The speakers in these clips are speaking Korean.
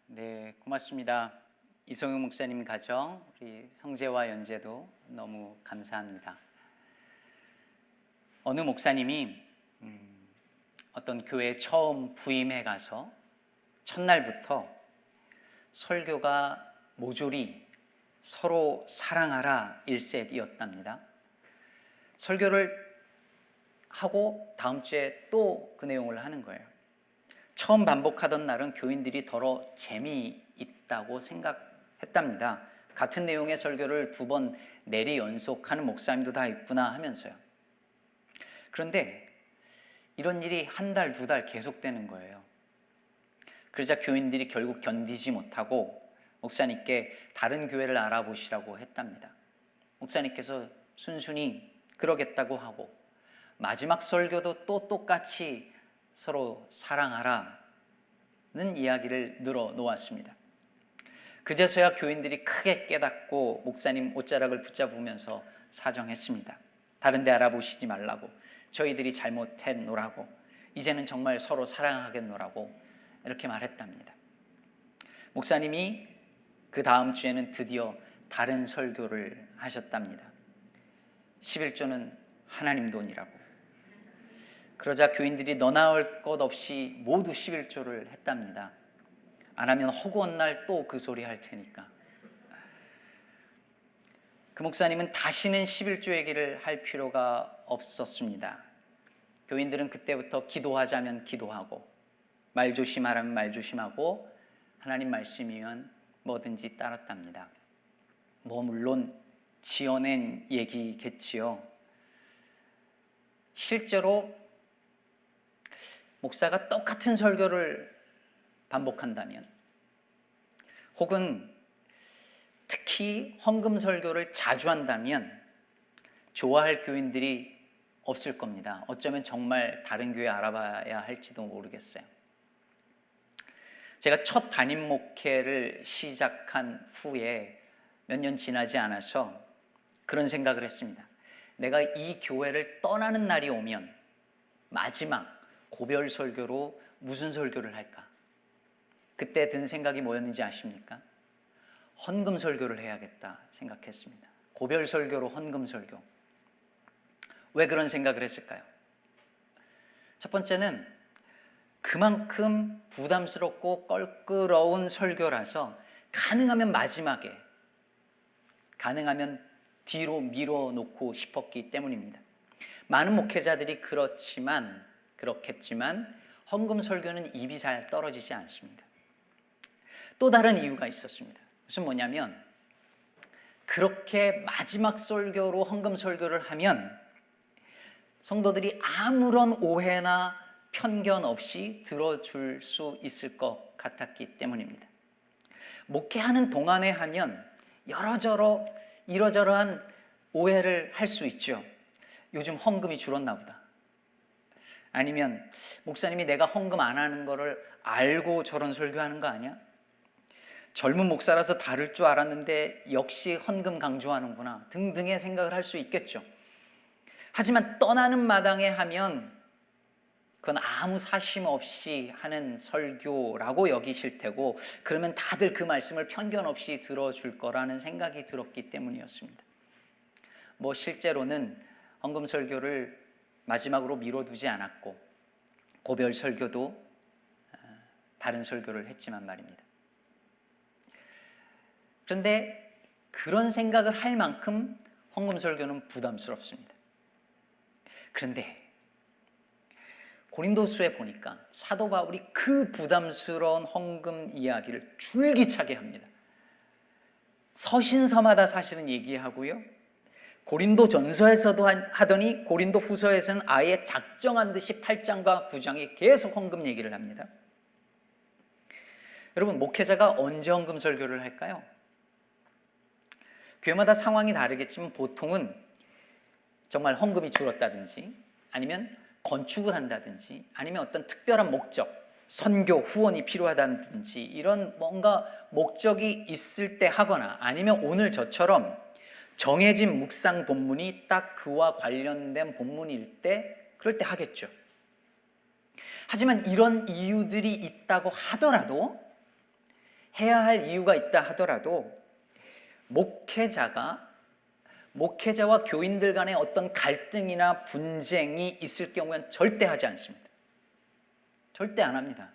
네, 고맙습니다. 이성용 목사님 가정, 우리 성재와 연재도 너무 감사합니다. 어느 목사님이 어떤 교회에 처음 부임해 가서 첫날부터 설교가 모조리 서로 사랑하라 일색이었답니다. 설교를 하고 다음 주에 또 그 내용을 하는 거예요. 처음 반복하던 날은 교인들이 더러 재미있다고 생각했답니다. 같은 내용의 설교를 2번 내리 연속하는 목사님도 다 있구나 하면서요. 그런데 이런 일이 1달, 2달 계속되는 거예요. 그러자 교인들이 결국 견디지 못하고 목사님께 다른 교회를 알아보시라고 했답니다. 목사님께서 순순히 그러겠다고 하고 마지막 설교도 또 똑같이 서로 사랑하라는 이야기를 늘어놓았습니다. 그제서야 교인들이 크게 깨닫고 목사님 옷자락을 붙잡으면서 사정했습니다. 다른 데 알아보시지 말라고, 저희들이 잘못했노라고, 이제는 정말 서로 사랑하겠노라고 이렇게 말했답니다. 목사님이 그 다음 주에는 드디어 다른 설교를 하셨답니다. 11조는 하나님 돈이라고. 그러자 교인들이 너 나올 것 없이 모두 11조를 했답니다. 안 하면 허구한 날 또 그 소리 할 테니까. 그 목사님은 다시는 11조 얘기를 할 필요가 없었습니다. 교인들은 그때부터 기도하자면 기도하고 말 조심하라면 말 조심하고 하나님 말씀이면 뭐든지 따랐답니다. 물론 지어낸 얘기겠지요. 실제로 목사가 똑같은 설교를 반복한다면, 혹은 특히 헌금 설교를 자주 한다면 좋아할 교인들이 없을 겁니다. 어쩌면 정말 다른 교회 알아봐야 할지도 모르겠어요. 제가 첫 담임 목회를 시작한 후에 몇 년 지나지 않아서 그런 생각을 했습니다. 내가 이 교회를 떠나는 날이 오면 마지막 고별 설교로 무슨 설교를 할까? 그때 든 생각이 뭐였는지 아십니까? 헌금 설교를 해야겠다 생각했습니다. 고별 설교로 헌금 설교. 왜 그런 생각을 했을까요? 첫 번째는 그만큼 부담스럽고 껄끄러운 설교라서 가능하면 마지막에, 가능하면 뒤로 밀어놓고 싶었기 때문입니다. 많은 목회자들이 그렇겠지만 헌금 설교는 입이 잘 떨어지지 않습니다. 또 다른 이유가 있었습니다. 그것은 뭐냐면, 그렇게 마지막 설교로 헌금 설교를 하면 성도들이 아무런 오해나 편견 없이 들어줄 수 있을 것 같았기 때문입니다. 목회하는 동안에 하면 이러저러한 오해를 할 수 있죠. 요즘 헌금이 줄었나 보다. 아니면 목사님이 내가 헌금 안 하는 거를 알고 저런 설교하는 거 아니야? 젊은 목사라서 다를 줄 알았는데 역시 헌금 강조하는구나 등등의 생각을 할 수 있겠죠. 하지만 떠나는 마당에 하면 그건 아무 사심 없이 하는 설교라고 여기실 테고, 그러면 다들 그 말씀을 편견 없이 들어줄 거라는 생각이 들었기 때문이었습니다. 실제로는 헌금 설교를 마지막으로 미뤄두지 않았고 고별 설교도 다른 설교를 했지만 말입니다. 그런데 그런 생각을 할 만큼 헌금 설교는 부담스럽습니다. 그런데 고린도서에 보니까 사도 바울이 그 부담스러운 헌금 이야기를 줄기차게 합니다. 서신서마다 사실은 얘기하고요, 고린도 전서에서도 하더니 고린도 후서에서는 아예 작정한 듯이 8장과 9장에 계속 헌금 얘기를 합니다. 여러분, 목회자가 언제 헌금 설교를 할까요? 교회마다 상황이 다르겠지만 보통은 정말 헌금이 줄었다든지, 아니면 건축을 한다든지, 아니면 어떤 특별한 목적, 선교, 후원이 필요하다든지 이런 뭔가 목적이 있을 때 하거나, 아니면 오늘 저처럼 정해진 묵상 본문이 딱 그와 관련된 본문일 때, 그럴 때 하겠죠. 하지만 이런 이유들이 있다고 하더라도 해야 할 이유가 있다 하더라도 목회자와 교인들 간의 어떤 갈등이나 분쟁이 있을 경우엔 절대 하지 않습니다. 절대 안 합니다.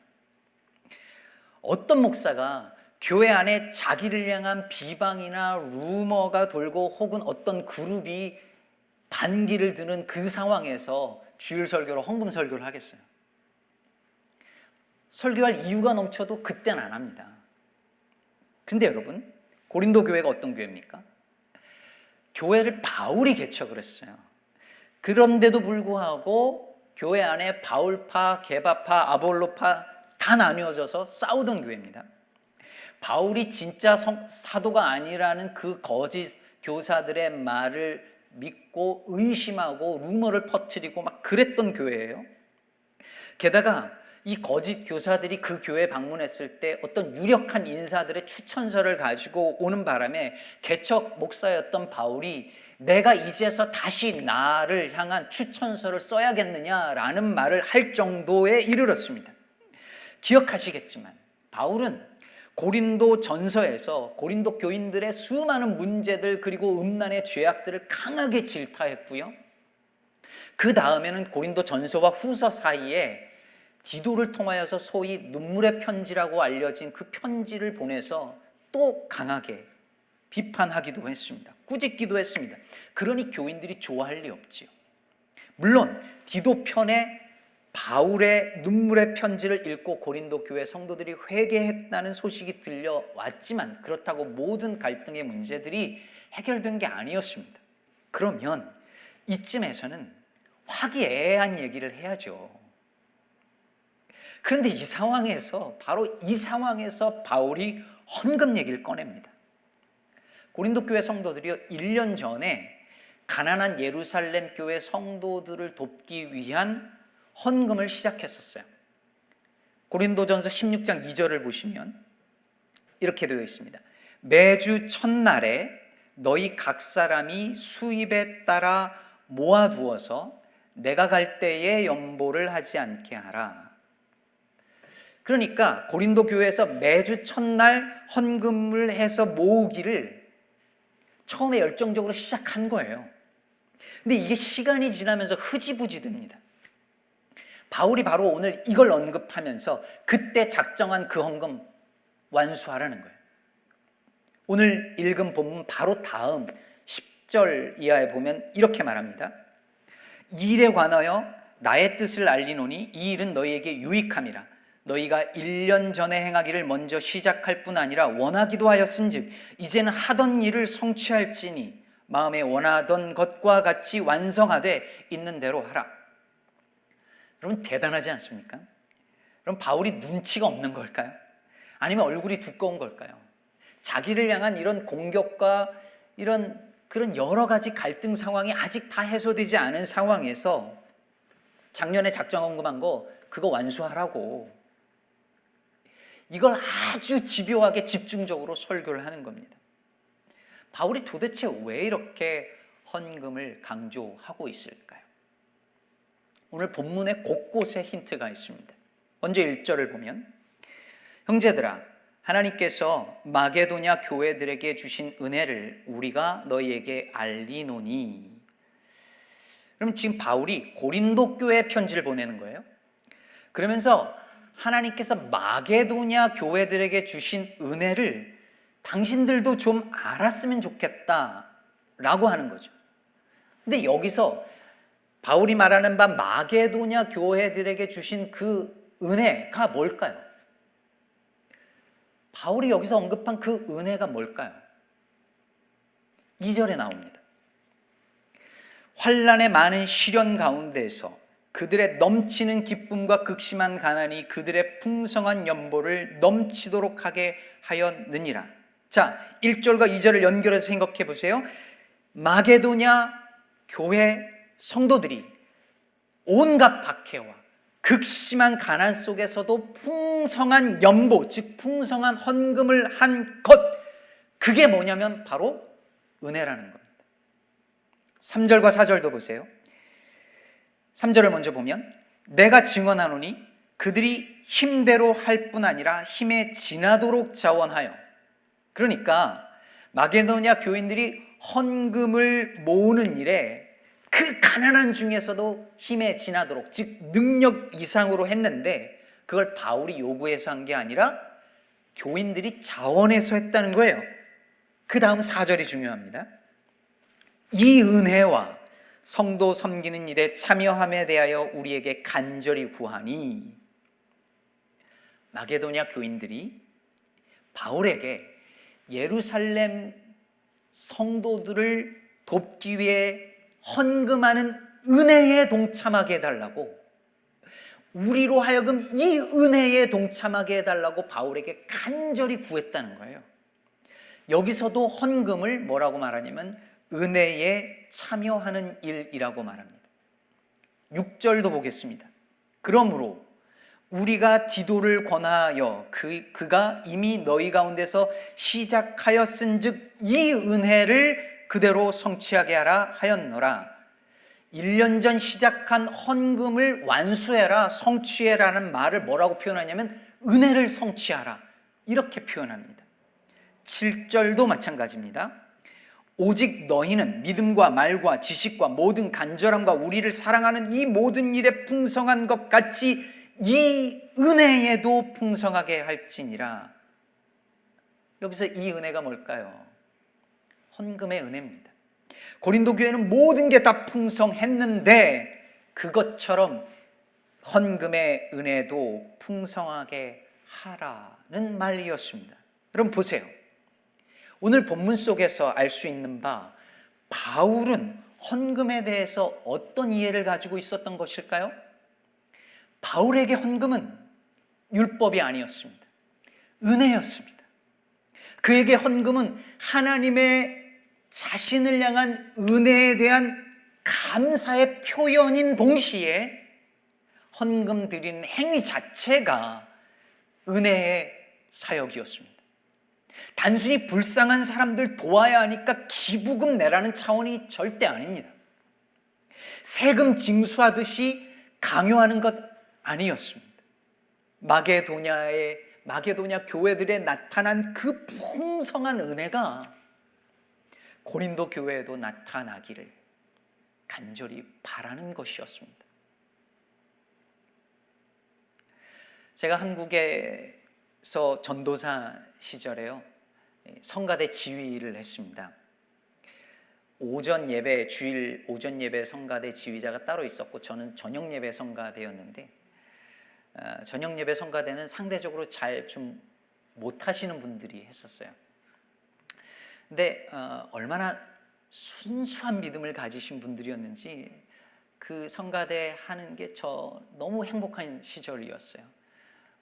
어떤 목사가 교회 안에 자기를 향한 비방이나 루머가 돌고 혹은 어떤 그룹이 반기를 드는 그 상황에서 주일 설교로 헌금 설교를 하겠어요? 설교할 이유가 넘쳐도 그때는 안 합니다. 근데 여러분, 고린도 교회가 어떤 교회입니까? 교회를 바울이 개척을 했어요. 그런데도 불구하고 교회 안에 바울파, 게바파, 아볼로파 다 나뉘어져서 싸우던 교회입니다. 바울이 진짜 사도가 아니라는 그 거짓 교사들의 말을 믿고 의심하고 루머를 퍼뜨리고 막 그랬던 교회예요. 게다가 이 거짓 교사들이 그 교회에 방문했을 때 어떤 유력한 인사들의 추천서를 가지고 오는 바람에 개척 목사였던 바울이 내가 이제서 다시 나를 향한 추천서를 써야겠느냐라는 말을 할 정도에 이르렀습니다. 기억하시겠지만 바울은 고린도 전서에서 고린도 교인들의 수많은 문제들 그리고 음란의 죄악들을 강하게 질타했고요. 그 다음에는 고린도 전서와 후서 사이에 디도를 통하여서 소위 눈물의 편지라고 알려진 그 편지를 보내서 또 강하게 비판하기도 했습니다. 꾸짖기도 했습니다. 그러니 교인들이 좋아할 리 없지요. 물론 디도 편에 바울의 눈물의 편지를 읽고 고린도 교회 성도들이 회개했다는 소식이 들려왔지만 그렇다고 모든 갈등의 문제들이 해결된 게 아니었습니다. 그러면 이쯤에서는 화기애애한 얘기를 해야죠. 그런데 바로 이 상황에서 바울이 헌금 얘기를 꺼냅니다. 고린도 교회 성도들이요, 1년 전에 가난한 예루살렘 교회 성도들을 돕기 위한 헌금을 시작했었어요. 고린도전서 16장 2절을 보시면 이렇게 되어 있습니다. 매주 첫날에 너희 각 사람이 수입에 따라 모아두어서 내가 갈 때에 연보를 하지 않게 하라. 그러니까 고린도 교회에서 매주 첫날 헌금을 해서 모으기를 처음에 열정적으로 시작한 거예요. 근데 이게 시간이 지나면서 흐지부지 됩니다. 바울이 바로 오늘 이걸 언급하면서 그때 작정한 그 헌금 완수하라는 거예요. 오늘 읽은 본문 바로 다음 10절 이하에 보면 이렇게 말합니다. 이 일에 관하여 나의 뜻을 알리노니 이 일은 너희에게 유익함이라. 너희가 1년 전에 행하기를 먼저 시작할 뿐 아니라 원하기도 하였은즉 이제는 하던 일을 성취할지니 마음에 원하던 것과 같이 완성하되 있는 대로 하라. 여러분 대단하지 않습니까? 그럼 바울이 눈치가 없는 걸까요? 아니면 얼굴이 두꺼운 걸까요? 자기를 향한 이런 공격과 그런 여러 가지 갈등 상황이 아직 다 해소되지 않은 상황에서 작년에 작정 헌금한 거 그거 완수하라고 이걸 아주 집요하게 집중적으로 설교를 하는 겁니다. 바울이 도대체 왜 이렇게 헌금을 강조하고 있을까요? 오늘 본문의 곳곳에 힌트가 있습니다. 먼저 1절을 보면 형제들아 하나님께서 마게도냐 교회들에게 주신 은혜를 우리가 너희에게 알리노니. 그럼 지금 바울이 고린도 교회에 편지를 보내는 거예요. 그러면서 하나님께서 마게도냐 교회들에게 주신 은혜를 당신들도 좀 알았으면 좋겠다라고 하는 거죠. 근데 여기서 바울이 말하는 바 마게도냐 교회들에게 주신 그 은혜가 뭘까요? 바울이 여기서 언급한 그 은혜가 뭘까요? 2절에 나옵니다. 환난의 많은 시련 가운데에서 그들의 넘치는 기쁨과 극심한 가난이 그들의 풍성한 연보를 넘치도록 하게 하였느니라. 자, 1절과 2절을 연결해서 생각해 보세요. 마게도냐 교회 성도들이 온갖 박해와 극심한 가난 속에서도 풍성한 연보, 즉 풍성한 헌금을 한 것, 그게 뭐냐면 바로 은혜라는 겁니다. 3절과 4절도 보세요. 3절을 먼저 보면 내가 증언하노니 그들이 힘대로 할 뿐 아니라 힘에 지나도록 자원하여, 그러니까 마게도냐 교인들이 헌금을 모으는 일에 그 가난한 중에서도 힘에 지나도록, 즉 능력 이상으로 했는데, 그걸 바울이 요구해서 한 게 아니라 교인들이 자원해서 했다는 거예요. 그 다음 4절이 중요합니다. 이 은혜와 성도 섬기는 일에 참여함에 대하여 우리에게 간절히 구하니, 마게도냐 교인들이 바울에게 예루살렘 성도들을 돕기 위해 헌금하는 은혜에 동참하게 해달라고, 우리로 하여금 이 은혜에 동참하게 해달라고 바울에게 간절히 구했다는 거예요. 여기서도 헌금을 뭐라고 말하냐면 은혜에 참여하는 일이라고 말합니다. 6절도 보겠습니다. 그러므로 우리가 디도를 권하여 그가 이미 너희 가운데서 시작하였은즉 이 은혜를 그대로 성취하게 하라 하였노라. 1년 전 시작한 헌금을 완수해라, 성취해라는 말을 뭐라고 표현하냐면 은혜를 성취하라, 이렇게 표현합니다. 7절도 마찬가지입니다. 오직 너희는 믿음과 말과 지식과 모든 간절함과 우리를 사랑하는 이 모든 일에 풍성한 것 같이 이 은혜에도 풍성하게 할지니라. 여기서 이 은혜가 뭘까요? 헌금의 은혜입니다. 고린도 교회는 모든 게 다 풍성했는데 그것처럼 헌금의 은혜도 풍성하게 하라는 말이었습니다. 여러분 보세요. 오늘 본문 속에서 알 수 있는 바, 바울은 헌금에 대해서 어떤 이해를 가지고 있었던 것일까요? 바울에게 헌금은 율법이 아니었습니다. 은혜였습니다. 그에게 헌금은 하나님의 자신을 향한 은혜에 대한 감사의 표현인 동시에 헌금 드리는 행위 자체가 은혜의 사역이었습니다. 단순히 불쌍한 사람들 도와야 하니까 기부금 내라는 차원이 절대 아닙니다. 세금 징수하듯이 강요하는 것 아니었습니다. 마게도냐 교회들에 나타난 그 풍성한 은혜가 고린도 교회에도 나타나기를 간절히 바라는 것이었습니다. 제가 한국에서 전도사 시절에요, 성가대 지휘를 했습니다. 주일 오전 예배 성가대 지휘자가 따로 있었고 저는 저녁 예배 성가대였는데, 저녁 예배 성가대는 상대적으로 잘 좀 못하시는 분들이 했었어요. 근데 얼마나 순수한 믿음을 가지신 분들이었는지 그 성가대 하는 게 저 너무 행복한 시절이었어요.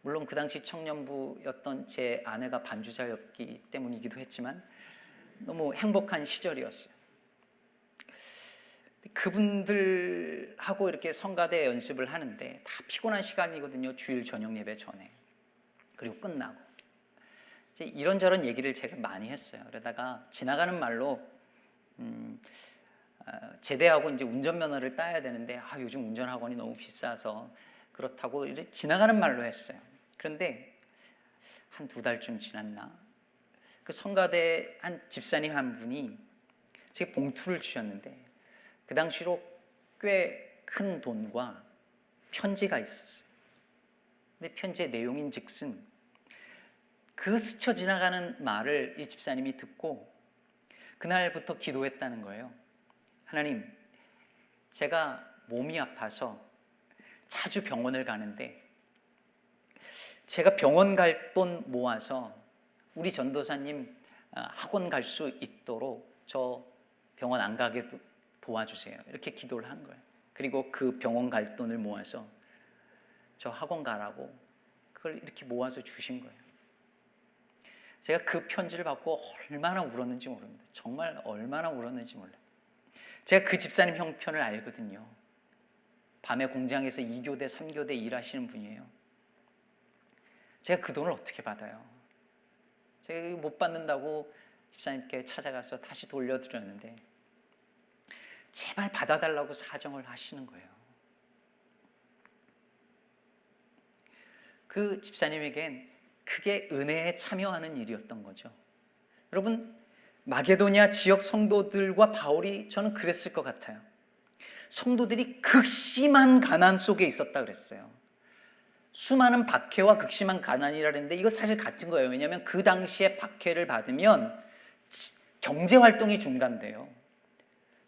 물론 그 당시 청년부였던 제 아내가 반주자였기 때문이기도 했지만 너무 행복한 시절이었어요. 그분들하고 이렇게 성가대 연습을 하는데 다 피곤한 시간이거든요. 주일 저녁 예배 전에. 그리고 끝나고 이제 이런저런 얘기를 제가 많이 했어요. 그러다가 지나가는 말로 제대하고 이제 운전면허를 따야 되는데 요즘 운전학원이 너무 비싸서 그렇다고 이렇게 지나가는 말로 했어요. 그런데 한 2달쯤 지났나, 그 성가대 한 집사님 한 분이 제게 봉투를 주셨는데 그 당시로 꽤 큰 돈과 편지가 있었어요. 근데 편지의 내용인 즉슨 그 스쳐 지나가는 말을 이 집사님이 듣고 그날부터 기도했다는 거예요. 하나님, 제가 몸이 아파서 자주 병원을 가는데 제가 병원 갈 돈 모아서 우리 전도사님 학원 갈 수 있도록 저 병원 안 가게 도와주세요. 이렇게 기도를 한 거예요. 그리고 그 병원 갈 돈을 모아서 저 학원 가라고 그걸 이렇게 모아서 주신 거예요. 제가 그 편지를 받고 얼마나 울었는지 모릅니다. 정말 얼마나 울었는지 몰라요. 제가 그 집사님 형편을 알거든요. 밤에 공장에서 2교대, 3교대 일하시는 분이에요. 제가 그 돈을 어떻게 받아요? 제가 못 받는다고 집사님께 찾아가서 다시 돌려드렸는데 제발 받아달라고 사정을 하시는 거예요. 그 집사님에겐 그게 은혜에 참여하는 일이었던 거죠. 여러분, 마게도냐 지역 성도들과 바울이 저는 그랬을 것 같아요. 성도들이 극심한 가난 속에 있었다 그랬어요. 수많은 박해와 극심한 가난이라는데 이거 사실 같은 거예요. 왜냐하면 그 당시에 박해를 받으면 경제 활동이 중단돼요.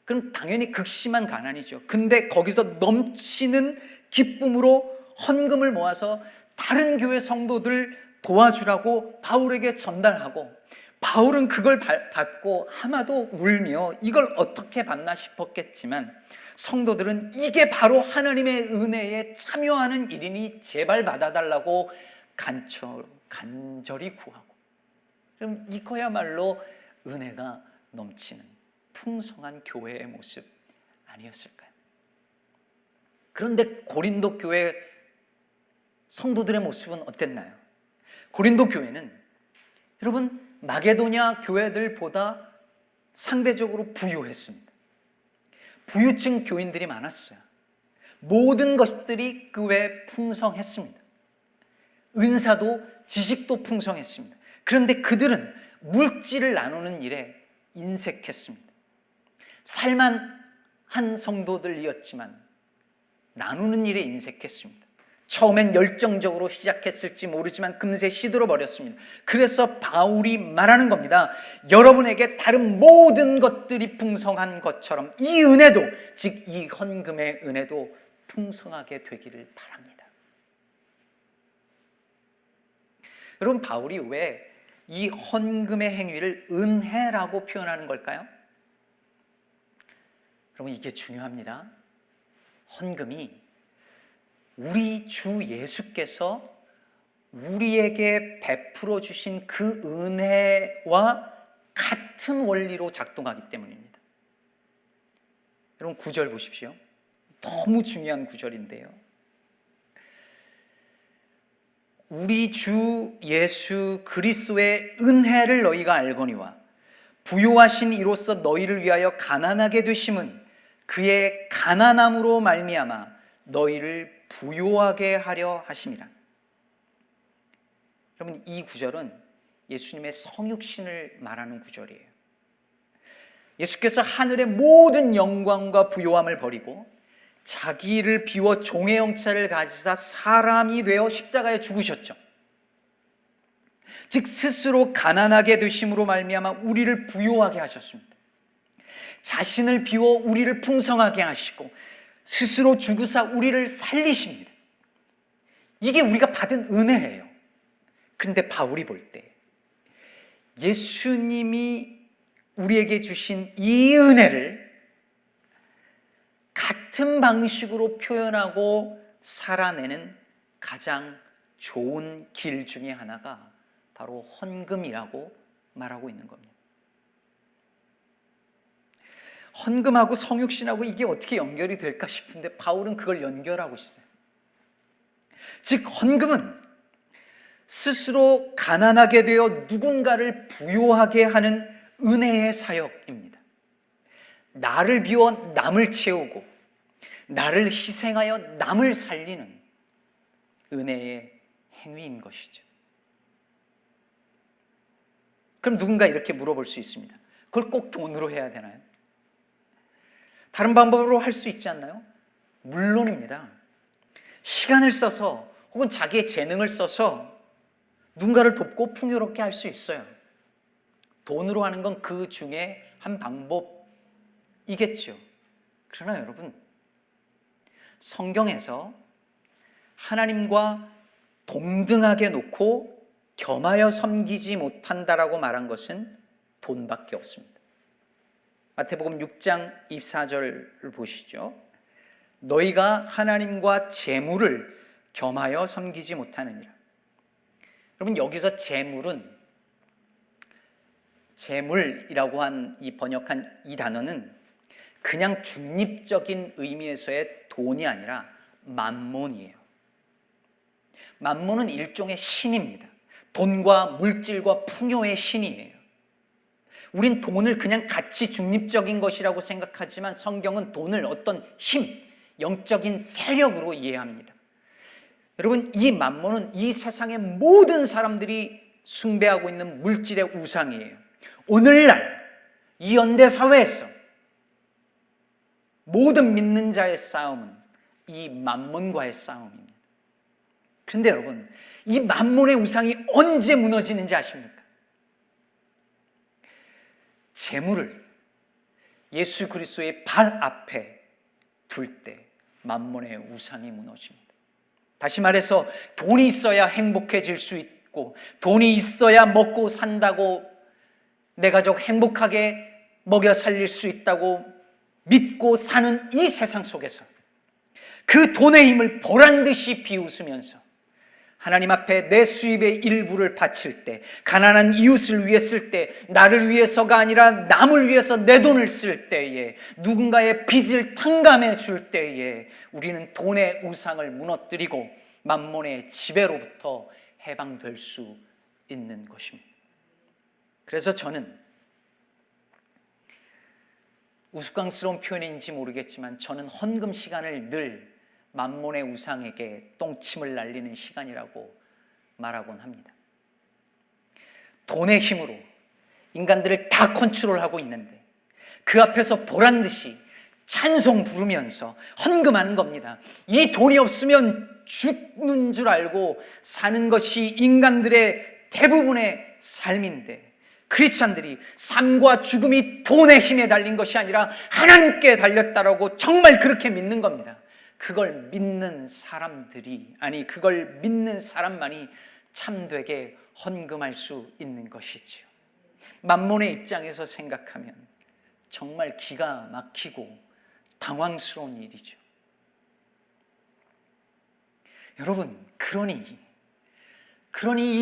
그럼 당연히 극심한 가난이죠. 근데 거기서 넘치는 기쁨으로 헌금을 모아서 다른 교회 성도들 도와주라고 바울에게 전달하고, 바울은 그걸 받고 하마도 울며 이걸 어떻게 받나 싶었겠지만, 성도들은 이게 바로 하나님의 은혜에 참여하는 일이니 제발 받아달라고 간절히 구하고, 그럼 이거야말로 은혜가 넘치는 풍성한 교회의 모습 아니었을까요? 그런데 고린도 교회 성도들의 모습은 어땠나요? 고린도 교회는 여러분 마게도냐 교회들보다 상대적으로 부유했습니다. 부유층 교인들이 많았어요. 모든 것들이 그 외에 풍성했습니다. 은사도 지식도 풍성했습니다. 그런데 그들은 물질을 나누는 일에 인색했습니다. 살만한 성도들이었지만 나누는 일에 인색했습니다. 처음엔 열정적으로 시작했을지 모르지만 금세 시들어 버렸습니다. 그래서 바울이 말하는 겁니다. 여러분에게 다른 모든 것들이 풍성한 것처럼 이 은혜도, 즉 이 헌금의 은혜도 풍성하게 되기를 바랍니다. 여러분, 바울이 왜 이 헌금의 행위를 은혜라고 표현하는 걸까요? 여러분, 이게 중요합니다. 헌금이 우리 주 예수께서 우리에게 베풀어 주신 그 은혜와 같은 원리로 작동하기 때문입니다. 여러분, 9절 보십시오. 너무 중요한 구절인데요. 우리 주 예수 그리스도의 은혜를 너희가 알거니와 부요하신 이로써 너희를 위하여 가난하게 되심은 그의 가난함으로 말미암아 너희를 부요하게 하려 하심이라. 여러분, 이 구절은 예수님의 성육신을 말하는 구절이에요. 예수께서 하늘의 모든 영광과 부요함을 버리고 자기를 비워 종의 형체를 가지사 사람이 되어 십자가에 죽으셨죠. 즉 스스로 가난하게 되심으로 말미암아 우리를 부요하게 하셨습니다. 자신을 비워 우리를 풍성하게 하시고 스스로 죽으사 우리를 살리십니다. 이게 우리가 받은 은혜예요. 그런데 바울이 볼 때 예수님이 우리에게 주신 이 은혜를 같은 방식으로 표현하고 살아내는 가장 좋은 길 중에 하나가 바로 헌금이라고 말하고 있는 겁니다. 헌금하고 성육신하고 이게 어떻게 연결이 될까 싶은데 바울은 그걸 연결하고 있어요. 즉 헌금은 스스로 가난하게 되어 누군가를 부요하게 하는 은혜의 사역입니다. 나를 비워 남을 채우고 나를 희생하여 남을 살리는 은혜의 행위인 것이죠. 그럼 누군가 이렇게 물어볼 수 있습니다. 그걸 꼭 돈으로 해야 되나요? 다른 방법으로 할 수 있지 않나요? 물론입니다. 시간을 써서 혹은 자기의 재능을 써서 누군가를 돕고 풍요롭게 할 수 있어요. 돈으로 하는 건 그 중에 한 방법이겠죠. 그러나 여러분, 성경에서 하나님과 동등하게 놓고 겸하여 섬기지 못한다라고 말한 것은 돈밖에 없습니다. 마태복음 6장 24절을 보시죠. 너희가 하나님과 재물을 겸하여 섬기지 못하느니라. 여러분, 여기서 재물이라고 한 이 번역한 이 단어는 그냥 중립적인 의미에서의 돈이 아니라 만몬이에요. 만몬은 일종의 신입니다. 돈과 물질과 풍요의 신이에요. 우린 돈을 그냥 가치 중립적인 것이라고 생각하지만 성경은 돈을 어떤 힘, 영적인 세력으로 이해합니다. 여러분, 이 만몬은 이 세상의 모든 사람들이 숭배하고 있는 물질의 우상이에요. 오늘날 이 현대 사회에서 모든 믿는 자의 싸움은 이 만몬과의 싸움입니다. 그런데 여러분, 이 만몬의 우상이 언제 무너지는지 아십니까? 재물을 예수 그리스도의 발 앞에 둘 때 만몬의 우상이 무너집니다. 다시 말해서 돈이 있어야 행복해질 수 있고, 돈이 있어야 먹고 산다고, 내 가족 행복하게 먹여 살릴 수 있다고 믿고 사는 이 세상 속에서 그 돈의 힘을 보란듯이 비웃으면서 하나님 앞에 내 수입의 일부를 바칠 때, 가난한 이웃을 위해 쓸 때, 나를 위해서가 아니라 남을 위해서 내 돈을 쓸 때에, 누군가의 빚을 탕감해 줄 때에 우리는 돈의 우상을 무너뜨리고 만몬의 지배로부터 해방될 수 있는 것입니다. 그래서 저는, 우스꽝스러운 표현인지 모르겠지만 저는 헌금 시간을 늘 만몬의 우상에게 똥침을 날리는 시간이라고 말하곤 합니다. 돈의 힘으로 인간들을 다 컨트롤하고 있는데 그 앞에서 보란듯이 찬송 부르면서 헌금하는 겁니다. 이 돈이 없으면 죽는 줄 알고 사는 것이 인간들의 대부분의 삶인데, 크리스찬들이 삶과 죽음이 돈의 힘에 달린 것이 아니라 하나님께 달렸다라고 정말 그렇게 믿는 겁니다. 그걸 믿는 사람들이, 아니 그걸 믿는 사람만이 참되게 헌금할 수 있는 것이지요. 만몬의 입장에서 생각하면 정말 기가 막히고 당황스러운 일이죠. 여러분, 그러니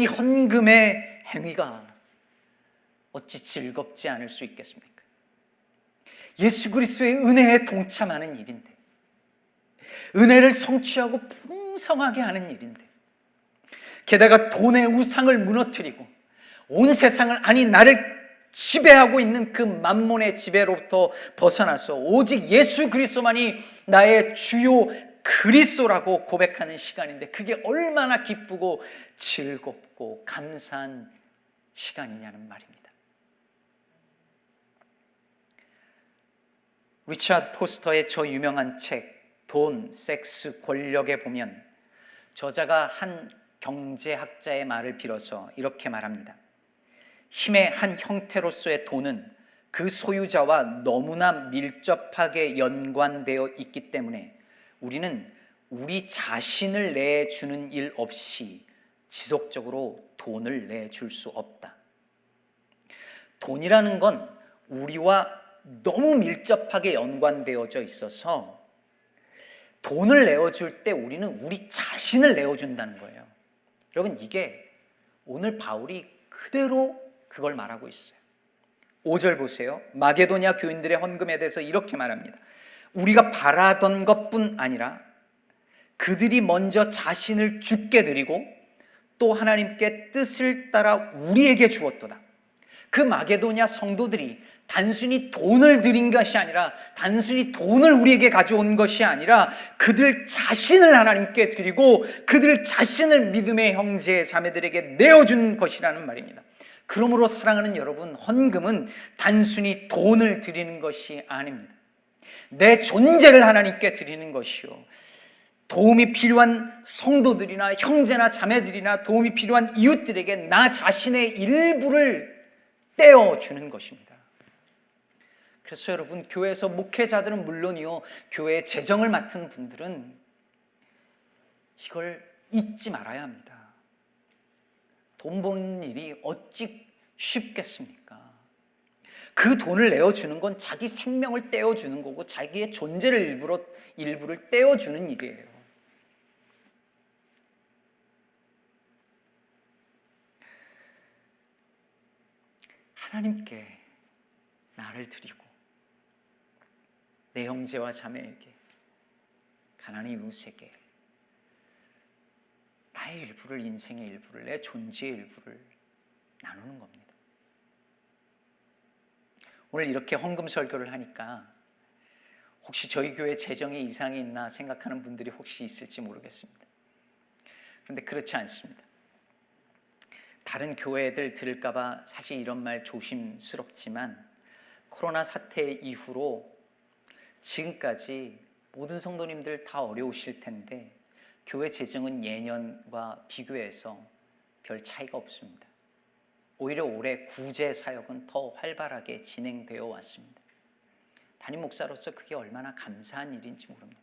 이 헌금의 행위가 어찌 즐겁지 않을 수 있겠습니까? 예수 그리스도의 은혜에 동참하는 일인데, 은혜를 성취하고 풍성하게 하는 일인데, 게다가 돈의 우상을 무너뜨리고 온 세상을, 아니 나를 지배하고 있는 그 만몬의 지배로부터 벗어나서 오직 예수 그리스도만이 나의 주요 그리스도라고 고백하는 시간인데, 그게 얼마나 기쁘고 즐겁고 감사한 시간이냐는 말입니다. 리처드 포스터의 저 유명한 책 돈, 섹스, 권력에 보면 저자가 한 경제학자의 말을 빌어서 이렇게 말합니다. 힘의 한 형태로서의 돈은 그 소유자와 너무나 밀접하게 연관되어 있기 때문에 우리는 우리 자신을 내주는 일 없이 지속적으로 돈을 내줄 수 없다. 돈이라는 건 우리와 너무 밀접하게 연관되어져 있어서 돈을 내어줄 때 우리는 우리 자신을 내어준다는 거예요. 여러분, 이게 오늘 바울이 그대로 그걸 말하고 있어요. 5절 보세요. 마게도냐 교인들의 헌금에 대해서 이렇게 말합니다. 우리가 바라던 것뿐 아니라 그들이 먼저 자신을 주께 드리고 또 하나님께 뜻을 따라 우리에게 주었도다. 그 마게도냐 성도들이 단순히 돈을 드린 것이 아니라, 단순히 돈을 우리에게 가져온 것이 아니라 그들 자신을 하나님께 드리고 그들 자신을 믿음의 형제 자매들에게 내어준 것이라는 말입니다. 그러므로 사랑하는 여러분, 헌금은 단순히 돈을 드리는 것이 아닙니다. 내 존재를 하나님께 드리는 것이요, 도움이 필요한 성도들이나 형제나 자매들이나 도움이 필요한 이웃들에게 나 자신의 일부를 떼어주는 것입니다. 그래서 여러분, 교회에서 목회자들은 물론이요, 교회의 재정을 맡은 분들은 이걸 잊지 말아야 합니다. 돈 버는 일이 어찌 쉽겠습니까? 그 돈을 내어주는 건 자기 생명을 떼어주는 거고 자기의 존재를 일부를 떼어주는 일이에요. 하나님께 나를 드리고 내 형제와 자매에게, 가난한 이웃에게 나의 일부를, 인생의 일부를, 내 존재의 일부를 나누는 겁니다. 오늘 이렇게 헌금 설교를 하니까 혹시 저희 교회 재정에 이상이 있나 생각하는 분들이 혹시 있을지 모르겠습니다. 그런데 그렇지 않습니다. 다른 교회들 들을까봐 사실 이런 말 조심스럽지만 코로나 사태 이후로 지금까지 모든 성도님들 다 어려우실 텐데 교회 재정은 예년과 비교해서 별 차이가 없습니다. 오히려 올해 구제 사역은 더 활발하게 진행되어 왔습니다. 담임 목사로서 그게 얼마나 감사한 일인지 모릅니다.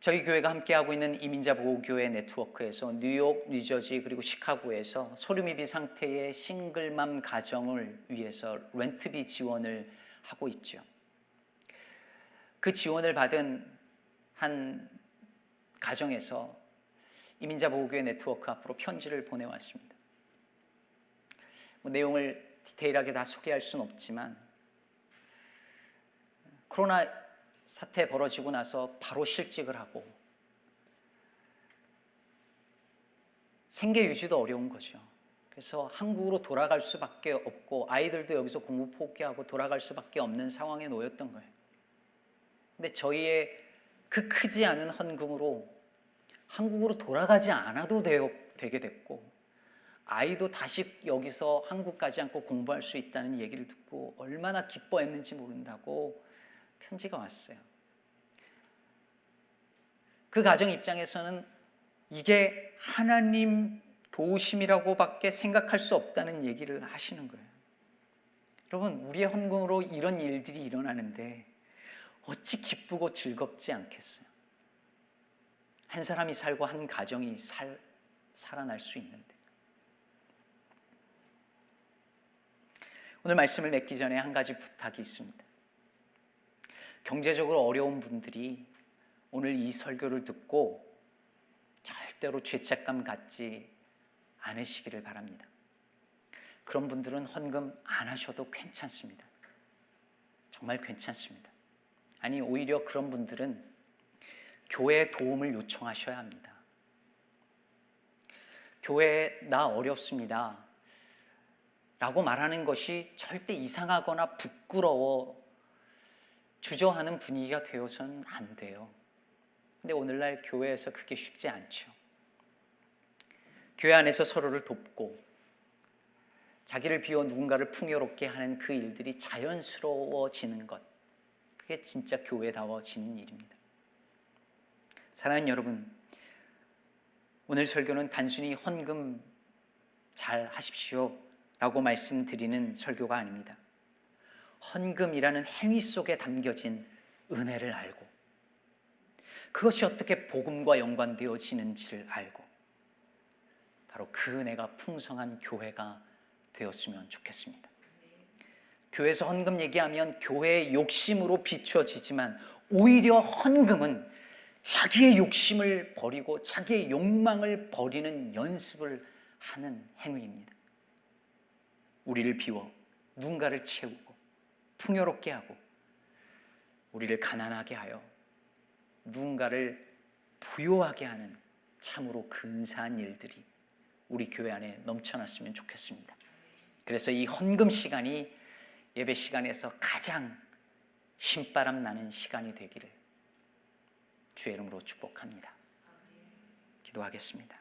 저희 교회가 함께하고 있는 이민자 보호교회 네트워크에서 뉴욕, 뉴저지 그리고 시카고에서 소류미비 상태의 싱글맘 가정을 위해서 렌트비 지원을 하고 있죠. 그 지원을 받은 한 가정에서 이민자 보호교회 네트워크 앞으로 편지를 보내왔습니다. 내용을 디테일하게 다 소개할 수는 없지만 코로나 사태 벌어지고 나서 바로 실직을 하고 생계 유지도 어려운 거죠. 그래서 한국으로 돌아갈 수밖에 없고 아이들도 여기서 공부 포기하고 돌아갈 수밖에 없는 상황에 놓였던 거예요. 근데 저희의 그 크지 않은 헌금으로 한국으로 돌아가지 않아도 되게 됐고 아이도 다시 여기서 한국 가지 않고 공부할 수 있다는 얘기를 듣고 얼마나 기뻐했는지 모른다고 편지가 왔어요. 그 가정 입장에서는 이게 하나님 도우심이라고밖에 생각할 수 없다는 얘기를 하시는 거예요. 여러분, 우리의 헌금으로 이런 일들이 일어나는데 어찌 기쁘고 즐겁지 않겠어요? 한 사람이 살고 한 가정이 살아날 수 있는데. 오늘 말씀을 맺기 전에 한 가지 부탁이 있습니다. 경제적으로 어려운 분들이 오늘 이 설교를 듣고 절대로 죄책감 갖지 않으시기를 바랍니다. 그런 분들은 헌금 안 하셔도 괜찮습니다. 정말 괜찮습니다. 아니, 오히려 그런 분들은 교회의 도움을 요청하셔야 합니다. 교회에 나 어렵습니다 라고 말하는 것이 절대 이상하거나 부끄러워 주저하는 분위기가 되어서는 안 돼요. 근데 오늘날 교회에서 그게 쉽지 않죠. 교회 안에서 서로를 돕고 자기를 비워 누군가를 풍요롭게 하는 그 일들이 자연스러워지는 것, 그게 진짜 교회다워지는 일입니다. 사랑하는 여러분, 오늘 설교는 단순히 헌금 잘 하십시오 라고 말씀드리는 설교가 아닙니다. 헌금이라는 행위 속에 담겨진 은혜를 알고 그것이 어떻게 복음과 연관되어지는지를 알고 바로 그 은혜가 풍성한 교회가 되었으면 좋겠습니다. 교회에서 헌금 얘기하면 교회의 욕심으로 비추어지지만 오히려 헌금은 자기의 욕심을 버리고 자기의 욕망을 버리는 연습을 하는 행위입니다. 우리를 비워 누군가를 채우고 풍요롭게 하고 우리를 가난하게 하여 누군가를 부요하게 하는 참으로 근사한 일들이 우리 교회 안에 넘쳐났으면 좋겠습니다. 그래서 이 헌금 시간이 예배 시간에서 가장 신바람 나는 시간이 되기를 주의 이름으로 축복합니다. 기도하겠습니다.